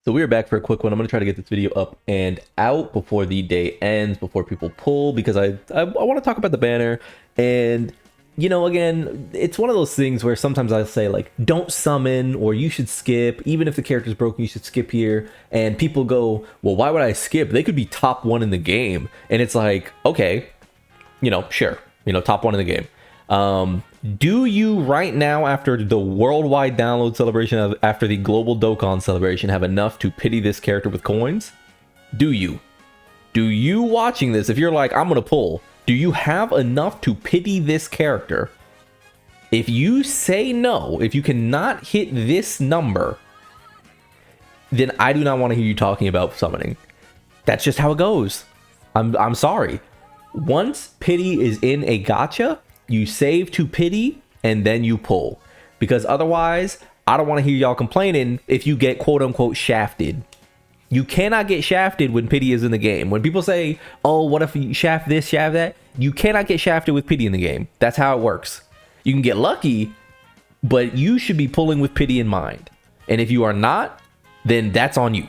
So we are back for a quick one. I'm going to try to get this video up and out before the day ends, before people pull, because I want to talk about the banner. And, you know, again, it's one of those things where sometimes I say, like, don't summon, or you should skip. Even if the character's broken, you should skip here. And people go, well, why would I skip? They could be top one in the game. And it's like, okay, you know, sure, you know, top one in the game. Do you right now, after the worldwide download celebration, after the global Dokkan celebration, have enough to pity this character with coins? Do you? Do you watching this, if you're like, I'm gonna pull, do you have enough to pity this character? If you say no, if you cannot hit this number, then I do not want to hear you talking about summoning. That's just how it goes. I'm sorry. Once pity is in a gacha, you save to pity and then you pull, because otherwise I don't want to hear y'all complaining if you get quote unquote shafted. You cannot get shafted when pity is in the game. When people say, oh, what if you shaft this, shaft that, you cannot get shafted with pity in the game. That's how it works. You can get lucky, but you should be pulling with pity in mind. And if you are not, then that's on you,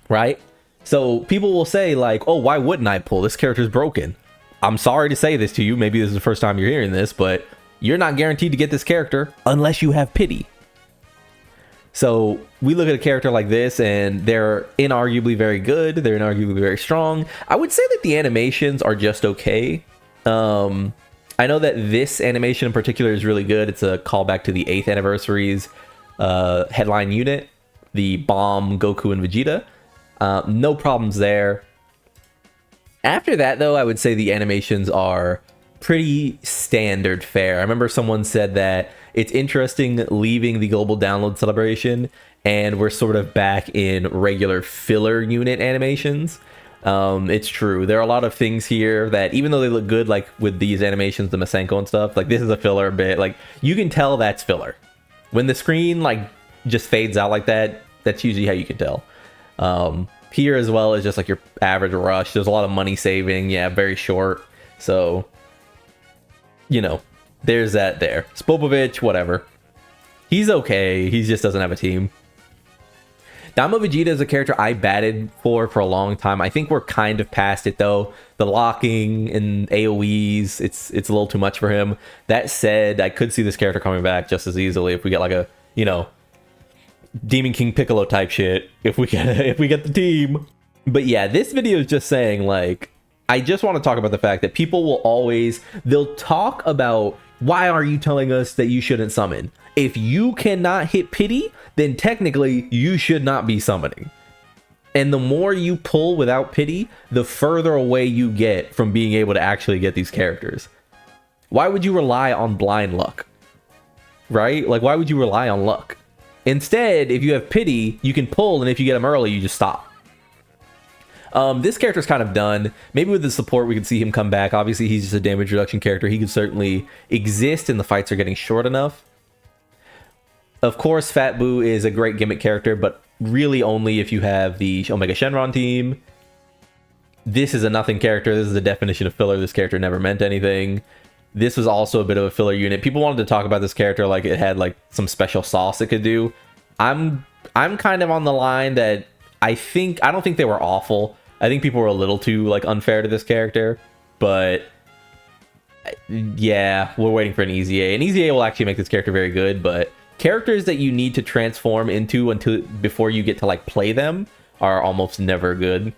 right? So people will say like, oh, why wouldn't I pull? This character's broken. I'm sorry to say this to you. Maybe this is the first time you're hearing this, but you're not guaranteed to get this character unless you have pity. So we look at a character like this and they're inarguably very good. They're inarguably very strong. I would say that the animations are just okay. I know that this animation in particular is really good. It's a callback to the 8th anniversary's headline unit, the Bomb, Goku, and Vegeta. No problems there. After that, though, I would say the animations are pretty standard fare. I remember someone said that it's interesting leaving the global download celebration and we're sort of back in regular filler unit animations. It's true. There are a lot of things here that, even though they look good, like with these animations, the Masenko and stuff, like this is a filler bit. Like you can tell that's filler. When the screen like just fades out like that, that's usually how you can tell. Here as well is just like your average rush. There's a lot of money saving. Yeah, very short. So, you know, there's that there. Spopovich, whatever. He's okay. He just doesn't have a team. Dama Vegeta is a character I batted for a long time. I think we're kind of past it though. The locking and AoEs, it's a little too much for him. That said, I could see this character coming back just as easily if we get like a, you know, Demon King Piccolo type shit if we get the team. But yeah, this video is just saying, like, I just want to talk about the fact that people will always, they'll talk about, why are you telling us that you shouldn't summon? If you cannot hit pity, then technically you should not be summoning. And the more you pull without pity, the further away you get from being able to actually get these characters. Why would you rely on blind luck? Right? Like, why would you rely on luck? Instead, if you have pity, you can pull, and if you get them early, you just stop. This character's kind of done. Maybe with the support, we could see him come back. Obviously, he's just a damage reduction character. He could certainly exist, and the fights are getting short enough. Of course, Fat Boo is a great gimmick character, but really only if you have the Omega Shenron team. This is a nothing character. This is the definition of filler. This character never meant anything. This was also a bit of a filler unit. People wanted to talk about this character like it had like some special sauce it could do. I'm kind of on the line that I don't think they were awful. I think people were a little too like unfair to this character, but yeah, we're waiting for an EZA. An EZA will actually make this character very good, but characters that you need to transform into before you get to like play them are almost never good.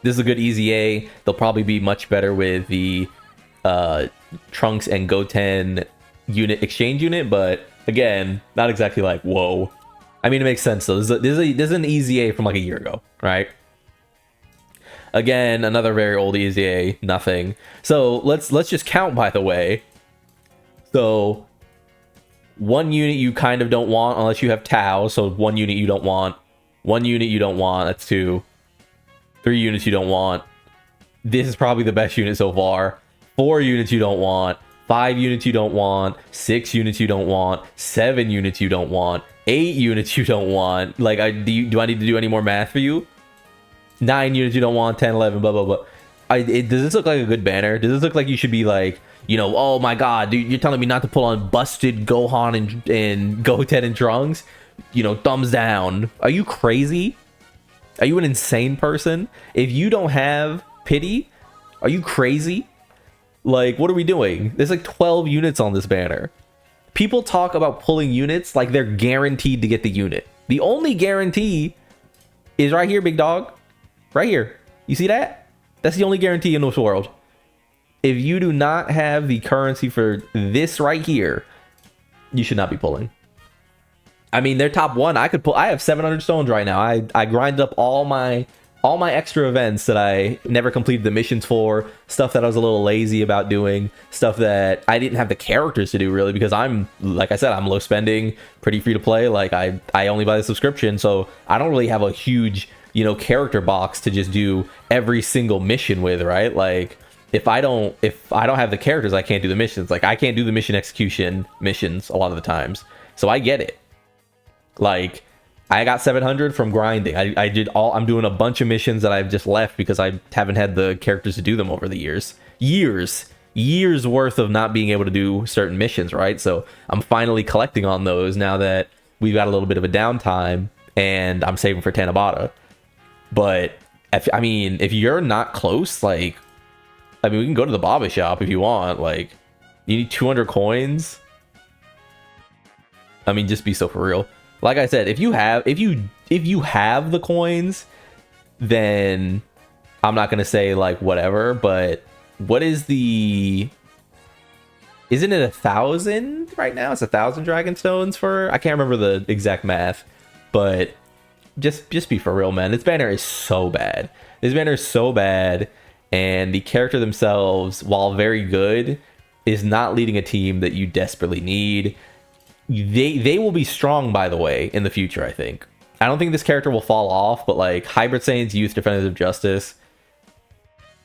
This is a good EZA. They'll probably be much better with the Trunks and Goten unit exchange unit, but again, not exactly like whoa. I mean, it makes sense though. This is an EZA from like a year ago, right? Again, another very old EZA, nothing. So let's just count, by the way. So one unit you kind of don't want unless you have Tao. So one unit you don't want. One unit you don't want. That's 2. 3 units you don't want. This is probably the best unit so far. 4 units you don't want. 5 units you don't want. 6 units you don't want. 7 units you don't want. 8 units you don't want. Like, do I need to do any more math for you? 9 units you don't want. 10, 11, blah, blah, blah. Does this look like a good banner? Does this look like you should be like, you know, oh my god, dude, you're telling me not to pull on busted Gohan and Goten and Trunks? you know, thumbs down. Are you crazy? Are you an insane person? If you don't have pity, are you crazy? Like, what are we doing? There's like 12 units on this banner. People talk about pulling units like they're guaranteed to get the unit. The only guarantee is right here, big dog. Right here. You see that? That's the only guarantee in this world. If you do not have the currency for this right here, you should not be pulling. I mean, they're top one. I could pull. I have 700 stones right now. I grinded up all my extra events that I never completed the missions for, stuff that I was a little lazy about doing, stuff that I didn't have the characters to do really, because I'm, like I said, I'm low spending, pretty free to play. Like I only buy the subscription, so I don't really have a huge, you know, character box to just do every single mission with, right? Like if I don't have the characters, I can't do the missions. Like I can't do the mission execution missions a lot of the times. So I get it. Like I got 700 from grinding. I'm doing a bunch of missions that I've just left because I haven't had the characters to do them over the years. Years worth of not being able to do certain missions, right? So I'm finally collecting on those now that we've got a little bit of a downtime, and I'm saving for Tanabata. But I mean, if you're not close, like, I mean, we can go to the Baba shop if you want. Like, you need 200 coins. I mean, just be so for real. Like I said, if you have the coins, then I'm not gonna say like whatever. But what is the? Isn't it 1,000 right now? It's 1,000 dragon stones for. I can't remember the exact math, but just be for real, man. This banner is so bad. This banner is so bad, and the character themselves, while very good, is not leading a team that you desperately need. They will be strong, by the way, in the future, I think. I don't think this character will fall off, but like Hybrid Saiyans, Youth Defenders of Justice,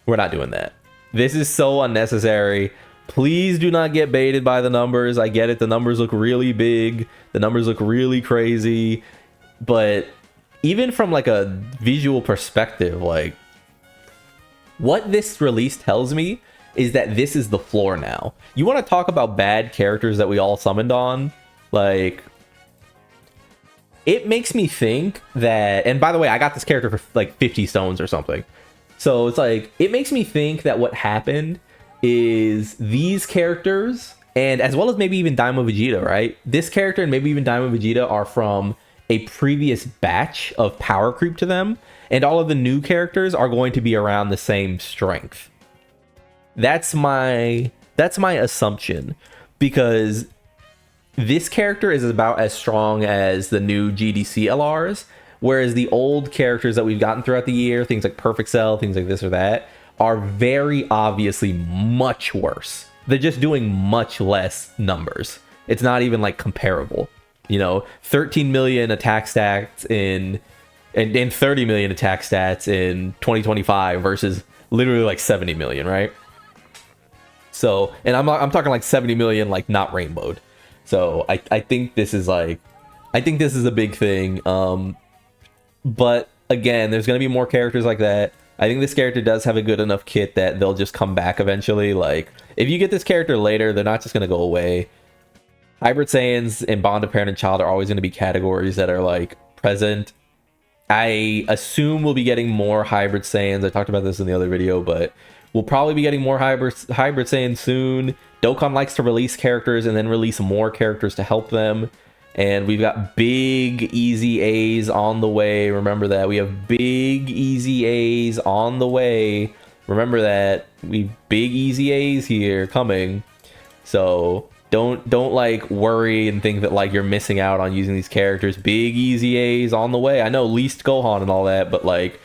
we're not doing that. This is so unnecessary. Please do not get baited by the numbers. I get it. The numbers look really big. The numbers look really crazy. But even from like a visual perspective, like what this release tells me is that this is the floor now. You want to talk about bad characters that we all summoned on? Like, it makes me think that, and by the way, I got this character for like 50 stones or something. So it's like, it makes me think that what happened is these characters, and as well as maybe even Daima Vegeta, right? This character and maybe even Daima Vegeta are from a previous batch of power creep to them, and all of the new characters are going to be around the same strength. That's my assumption, because this character is about as strong as the new GDC LRs, whereas the old characters that we've gotten throughout the year, things like Perfect Cell, things like this or that, are very obviously much worse. They're just doing much less numbers. It's not even like comparable. You know, 13 million attack stats and 30 million attack stats in 2025 versus literally like 70 million, right? So, and I'm talking like 70 million, like not rainbowed. So I think this is like, I think this is a big thing. But again, there's going to be more characters like that. I think this character does have a good enough kit that they'll just come back eventually. Like, if you get this character later, they're not just going to go away. Hybrid Saiyans and Bond of Parent and Child are always going to be categories that are like present. I assume we'll be getting more Hybrid Saiyans. I talked about this in the other video, but we'll probably be getting more Hybrid Saiyans soon. Dokkan likes to release characters and then release more characters to help them. And we've got big, easy A's on the way. Remember that. We have big, easy A's on the way. Remember that. We've big, easy A's here coming. So don't like worry and think that like you're missing out on using these characters. Big, easy A's on the way. I know least Gohan and all that, but like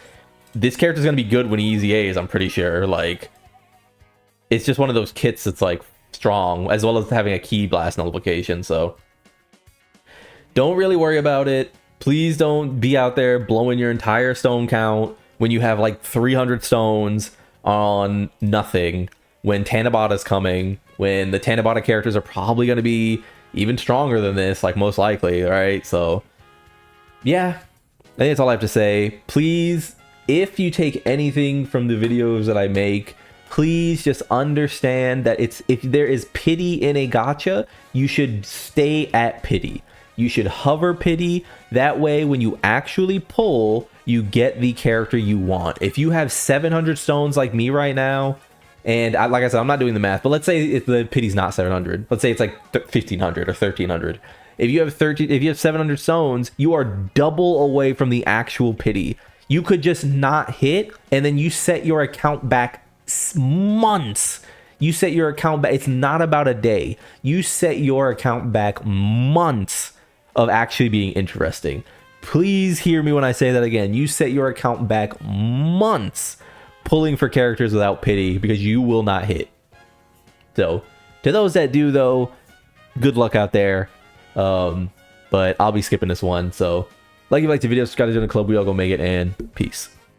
this character's going to be good when easy A's, I'm pretty sure. Like, it's just one of those kits that's like strong, as well as having a Ki Blast nullification, so don't really worry about it. Please don't be out there blowing your entire stone count when you have like 300 stones on nothing, when Tanabata's coming, when the Tanabata characters are probably going to be even stronger than this, like most likely, right? So yeah, I think that's all I have to say. Please, if you take anything from the videos that I make, please just understand that if there is pity in a gacha, you should stay at pity. You should hover pity. That way, when you actually pull, you get the character you want. If you have 700 stones like me right now, and like I said, I'm not doing the math, but let's say if the pity's not 700. Let's say it's like 1500 or 1300. If you have 700 stones, you are double away from the actual pity. You could just not hit, and then you set your account back months. You set your account back. It's not about a day. You set your account back months of actually being interesting. Please hear me when I say that again. You set your account back months pulling for characters without pity because you will not hit. So, to those that do, though, good luck out there. But I'll be skipping this one. So, like if you liked the video, subscribe to the club. We all go make it, and peace.